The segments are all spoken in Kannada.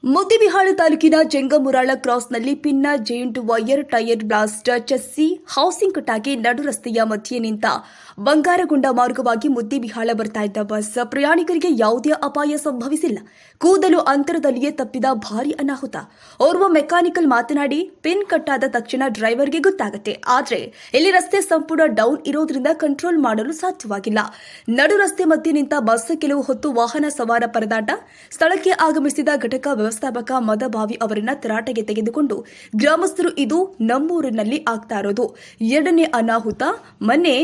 ಮುದ್ದೇಬಿಹಾಳ ತಾಲೂಕಿನ ಜಂಗಮುರಾಳ ಕ್ರಾಸ್ನಲ್ಲಿ ಪಿನ್ನ ಜೈಂಟ್ wire tyre blast chassis housing ಕಟ್ಟಾಗಿ ನಡು ರಸ್ತೆಯ ಮಧ್ಯೆ ನಿಂತ ಬಂಗಾರಗೊಂಡ ಮಾರ್ಗವಾಗಿ ಮುದ್ದೇಬಿಹಾಳ ಬರ್ತಾ ಇದ್ದ ಬಸ್ ಪ್ರಯಾಣಿಕರಿಗೆ ಯಾವುದೇ ಅಪಾಯ ಸಂಭವಿಸಿಲ್ಲ. ಕೂದಲು ಅಂತರದಲ್ಲಿಯೇ ತಪ್ಪಿದ ಭಾರೀ ಅನಾಹುತ. ಓರ್ವ ಮೆಕ್ಯಾನಿಕಲ್ ಮಾತನಾಡಿ, ಪಿನ್ ಕಟ್ಟಾದ ತಕ್ಷಣ ಡ್ರೈವರ್ಗೆ ಗೊತ್ತಾಗುತ್ತೆ, ಆದರೆ ಇಲ್ಲಿ ರಸ್ತೆ ಸಂಪೂರ್ಣ ಡೌನ್ ಇರೋದ್ರಿಂದ ಕಂಟ್ರೋಲ್ ಮಾಡಲು ಸಾಧ್ಯವಾಗಿಲ್ಲ. ನಡು ರಸ್ತೆ ಮಧ್ಯೆ ನಿಂತ ಬಸ್ ಕೆಲವು ಹೊತ್ತು ವಾಹನ ಸವಾರ ಪರದಾಟ. ಸ್ಥಳಕ್ಕೆ ಆಗಮಿಸಿದ ಘಟಕ ವ್ಯವಸ್ಥಾಪಕ ಮದಭಾವಿ ಅವರನ್ನ ತರಾಟೆಗೆ ತೆಗೆದುಕೊಂಡು ಗ್ರಾಮಸ್ಥರು ಇದು ನಮ್ಮೂರಿನಲ್ಲಿ ಆಗ್ತಾ ಇರೋದು ಎರಡನೇ ಅನಾಹುತ. ಮೊನ್ನೆ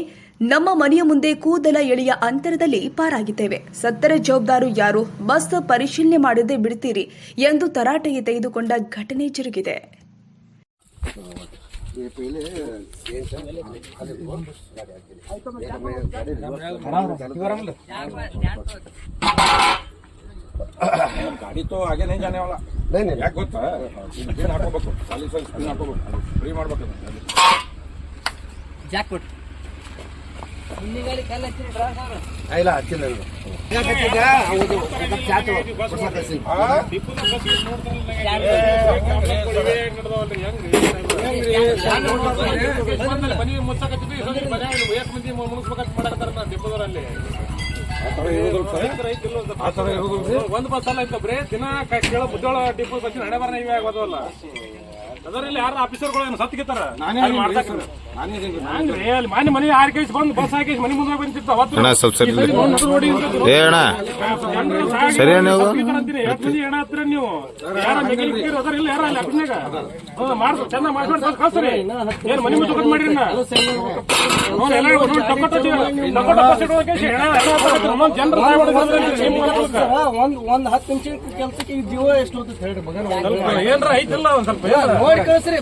ನಮ್ಮ ಮನೆಯ ಮುಂದೆ ಕೂದಲ ಎಳೆಯ ಅಂತರದಲ್ಲಿ ಪಾರಾಗಿದ್ದೇವೆ. ಸತ್ತರೆ ಜವಾಬ್ದಾರು ಯಾರು? ಬಸ್ ಪರಿಶೀಲನೆ ಮಾಡದೆ ಬಿಡ್ತೀರಿ ಎಂದು ತರಾಟೆಗೆ ತೆಗೆದುಕೊಂಡ ಘಟನೆ ಜರುಗಿದೆ. गाड़ी तो आगे नहीं जाने वाला नहीं याक ಗೊತ್ತಾ ಏನು ಹಾಕೋಬೇಕು ಖಾಲಿ ಸರ್ ಸ್ಪಿನ್ ಹಾಕೋಬೇಕು ಫ್ರೀ ಮಾಡಬೇಕು ಜಾಕ್ ಕೊಟ್ಟು ಹಿಂದಿ ಗಾಡಿ ಕಲ್ಲ ಹಚ್ಚಿರ ಡ್ರಾಸ್ ಅವರು ಇಲ್ಲ ಹಚ್ಚಿಲ್ಲ ಯಾಕಂತಿಗ ಹೌದು ಚಾಟ್ ಹೊಸಕಸಿ ಟಿಪ್ಪುನ ಬಗ್ಗೆ ನೋಡ್ತಾರಲ್ಲ ಹೆಂಗ್ರಿ ಮನೆ ಮುಚ್ಚಕತ್ತಿದ್ವಿ ಎಷ್ಟು ಮಂದಿ ಮುಗಿಸ್ಬೇಕಂತ ಮಾಡಕತ್ತಾರ ನಾ ಟಿಪ್ಪುದರಲ್ಲಿ ಒಂದು ಬಸ್ ಅಲ್ಲ ಇತ್ತು ಬರೀ ದಿನ ಕೇಳೋ ಬುದ್ಧೋಳ ಡಿಪೋ ಬಸ್ಸಿನ ಹಣೆ ಬರ ಇವೇ ಆಗೋದಲ್ಲ. ಅದರಲ್ಲಿ ಯಾರು ಆಫೀಸರ್ಗಳು ಸತ್ತಿಗೆತ್ತಾರ ಅಲ್ಲಿ ಮಾನ್ಯ ಮನೆ ಆರ್ಕೇಸ್ ಬಂದು ಬಸ್ ಹಾಕಿ ಮನೆ ಮುಂದೆ ಬಂದಿತ್ತು ಅವತ್ತು ಹೆಣ ಹತ್ರ ನೀವು ಯಾರ ಅದರಿಲ್ಲ ಯಾರ ಅಲ್ಲಿ ಆಫೀಸ್ನಾಗ ಮಾಡ್ತಾರೆ ಚೆನ್ನಾಗಿ ಮಾಡ್ಕೊಂಡು ಕಳ್ಸ್ರಿ. ಏನ್ ಮನೆ ಮುಂದೆ ಮಾಡಿರಿ ಒಂದ್ 10 ನಿಮಿಷ ಕೆಲ್ಸಕ್ಕೆ ಜೀವ ಎಷ್ಟು ಏನ್ರ ಐತಿಲ್ಲ ಒಂದ್ ಸ್ವಲ್ಪ ನೋಡಿ ಕಳ್ಸ್ರಿ.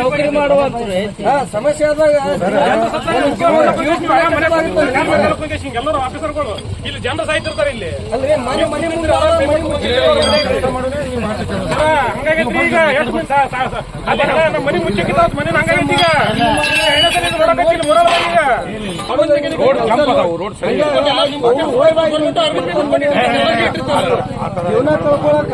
ನೌಕರಿ ಮಾಡುವ ಸಮಸ್ಯೆ ಆದಾಗ ಎಲ್ಲರೂ ಆಫೀಸರ್ಗಳು ಇಲ್ಲಿ ಜನರು ಸಾಯ್ತಿರ್ತಾರೆ ಇಲ್ಲಿ ಅಲ್ರಿ ಮನೆ ಮುಂದೆ ಹಂಗಾಗೈತ್ರಿ. ಈಗ ಎಷ್ಟು ನಮ್ಮ ಮನೆ ಮುಚ್ಚಕ್ಕಿಂತ ಮನೆ ಹಂಗಾಗೈತಿ. ಈಗ ರೋಡ್ ಜಂಪ್ ಅದಾವು, ರೋಡ್ ಸರಿ ಜೀವನ ಕಳ್ಕೊಳಕ